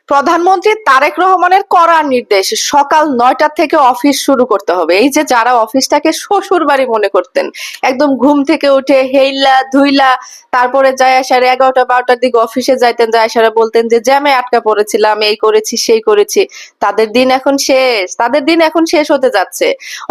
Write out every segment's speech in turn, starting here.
প্রধানমন্ত্রী তারেক রহমানের কড়া নির্দেশ, সকাল ৯টা থেকে অফিস শুরু করতে হবে। এই যে যারা অফিসটাকে শ্বশুর বাড়ি মনে করতেন, একদম ঘুম থেকে উঠে হেইলা ধুইলা তারপরে যায় আসার ১১টা ১২টার দিকে অফিসে যাইতেন, যায় আসারে বলতেন যে জ্যামে আটকা পড়েছিলাম, এই করেছি সেই করেছি। তাদের দিন এখন শেষ হতে যাচ্ছে।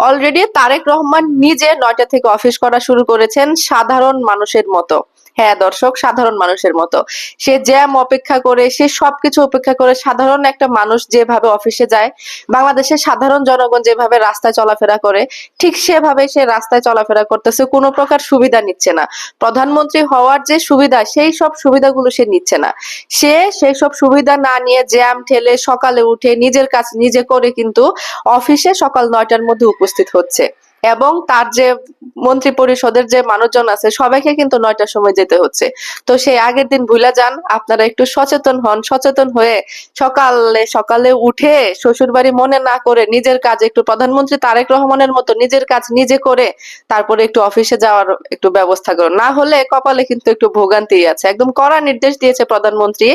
অলরেডি তারেক রহমান নিজে ৯টা থেকে অফিস করা শুরু করেছেন সাধারণ মানুষের মতো। হ্যাঁ দর্শক, সাধারণ মানুষের মতো। সে জ্যাম অপেক্ষা করে, সে সবকিছু উপেক্ষা করে সাধারণ একটা মানুষ যেভাবে অফিসে যায়, বাংলাদেশের সাধারণ জনগণ যেভাবে রাস্তায় চলাফেরা করে, ঠিক সেভাবে সে রাস্তায় চলাফেরা করতেছে, কোনো প্রকার সুবিধা নিচ্ছে না। প্রধানমন্ত্রী হওয়ার যে সুবিধা, সেই সব সুবিধাগুলো সে নিচ্ছে না। সে সেই সব সুবিধা না নিয়ে জ্যাম ঠেলে সকালে উঠে নিজের কাজ নিজে করে কিন্তু অফিসে সকাল ৯টার মধ্যে উপস্থিত হচ্ছে। এবং তার যে মন্ত্রী পরিষদের যে মানুষজন আছে সবাইকে কিন্তু ৯টার সময় যেতে হচ্ছে। তো সেই আগের দিন ভুলে যান, আপনারা একটু সচেতন হন। সচেতন হয়ে সকালে সকালে উঠে শ্বশুর বাড়ি মনে না করে নিজের কাজ একটু প্রধানমন্ত্রী তারেক রহমানের মতো নিজের কাজ নিজে করে তারপরে একটু অফিসে যাওয়ার একটু ব্যবস্থা করুন। না হলে কপালে কিন্তু একটু ভোগান্তি আছে। একদম কড়া নির্দেশ দিয়েছে প্রধানমন্ত্রী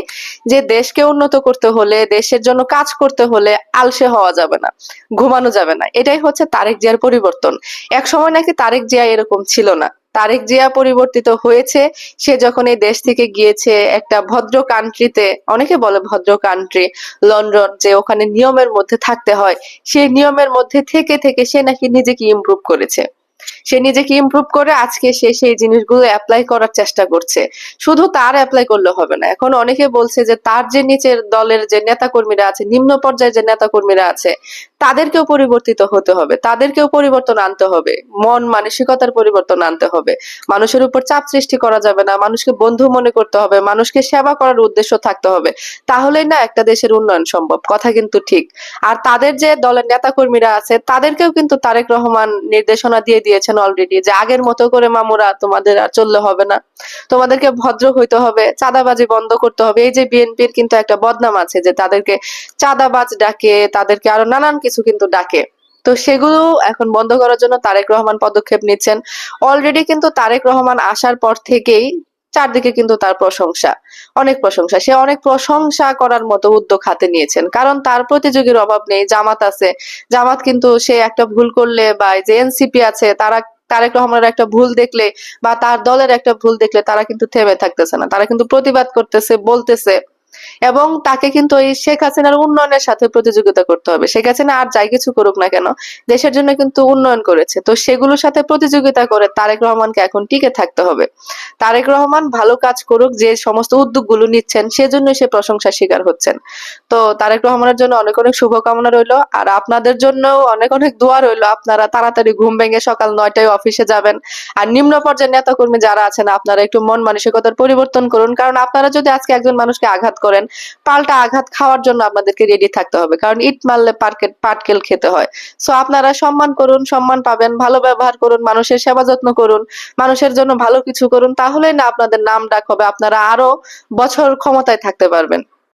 যে দেশকে উন্নত করতে হলে, দেশের জন্য কাজ করতে হলে আলসে হওয়া যাবে না, ঘুমানো যাবে না। এটাই হচ্ছে তারেক জিয়ার পরিবর্তন। এক সময় নাকি তারেক জিয়া এরকম ছিল না। তারেক জিয়া পরিবর্তিত হয়েছে সে যখন এই দেশ থেকে গিয়েছে একটা ভদ্র কান্ট্রিতে। অনেকে বলে ভদ্র কান্ট্রি লন্ডন, যে ওখানে নিয়মের মধ্যে থাকতে হয়, সেই নিয়মের মধ্যে থেকে থেকে সে নাকি নিজেকে ইমপ্রুভ করেছে। সে নিজেকে ইমপ্রুভ করে আজকে সে সেই জিনিসগুলো অ্যাপ্লাই করার চেষ্টা করছে। শুধু তার অ্যাপ্লাই করলে হবে না, এখন অনেকে বলছে যে তার যে নিচের দলের যে নেতাকর্মীরা আছে, নিম্ন পর্যায়ের যে নেতাকর্মীরা আছে, তাদেরকেও পরিবর্তিত হতে হবে, তাদেরকেও পরিবর্তন আনতে হবে, মন মানসিকতার পরিবর্তন আনতে হবে। মানুষের উপর চাপ সৃষ্টি করা যাবে না, মানুষকে বন্ধু মনে করতে হবে, মানুষকে সেবা করার উদ্দেশ্য থাকতে হবে। তাহলেই না একটা দেশের উন্নয়ন সম্ভব। কথা কিন্তু ঠিক। আর তাদের যে দলের নেতাকর্মীরা আছে তাদেরকেও কিন্তু তারেক রহমান নির্দেশনা দিয়ে দিয়েছেন অলরেডি, যে আগের মতো করে মামুরা তোমাদের আর চললে হবে না, তোমাদেরকে ভদ্র হইতে হবে, চাঁদাবাজি বন্ধ করতে হবে। এই যে বিএনপির কিন্তু একটা বদনাম আছে যে তাদেরকে চাঁদাবাজ ডাকে, তাদেরকে আরো নানান কিছু কিন্তু ডাকে। তো সেগুলো এখন বন্ধ করার জন্য তারেক রহমান পদক্ষেপ নিচ্ছেন। অলরেডি কিন্তু তারেক রহমান আসার পর থেকেই চারদিকে কিন্তু তার প্রশংসা, অনেক প্রশংসা। সে অনেক প্রশংসা করার মতো উদ্যোগ হাতে নিয়েছেন, কারণ তার প্রতিযোগীর অভাব নেই। জামাত আছে, জামাত কিন্তু সে একটা ভুল করলে, বা এই যে এনসিপি আছে, তারা তারেক রহমানের একটা ভুল দেখলে বা তার দলের একটা ভুল দেখলে তারা কিন্তু থেমে থাকতেছে না, তারা কিন্তু প্রতিবাদ করতেছে, বলতেছে। এবং তাকে কিন্তু এই শেখ হাসিনার উন্নয়নের সাথে প্রতিযোগিতা করতে হবে। শেখ হাসিনা আর যাই কিছু করুক না কেন, দেশের জন্য কিন্তু উন্নয়ন করেছে। তো সেগুলোর সাথে প্রতিযোগিতা করে তারেক রহমানকে এখন টিকে থাকতে হবে। তারেক রহমান ভালো কাজ করুক, যে সমস্ত উদ্যোগগুলো নিচ্ছেন সেজন্য সে প্রশংসার শিকার হচ্ছেন। তো তারেক রহমানের জন্য অনেক অনেক শুভকামনা রইলো, আর আপনাদের জন্য অনেক অনেক দোয়া রইলো। আপনারা তাড়াতাড়ি ঘুম ভেঙে সকাল ৯টায় অফিসে যাবেন। আর নিম্ন পর্যায়ের নেতাকর্মী যারা আছেন, আপনারা একটু মন মানসিকতার পরিবর্তন করুন। কারণ আপনারা যদি আজকে একজন মানুষকে আঘাত করেন, পাল্টা আঘাত খাওয়ার জন্য আপনাদেরকে রেডি থাকতে হবে, কারণ ইট মারলে পাটকেল খেতে হয়। সো আপনারা সম্মান করুন, সম্মান পাবেন। ভালো ব্যবহার করুন, মানুষের সেবা যত্ন করুন, মানুষের জন্য ভালো কিছু করুন, তাহলেই না আপনাদের নাম ডাক হবে, আপনারা আরো বছর ক্ষমতায় থাকতে পারবেন।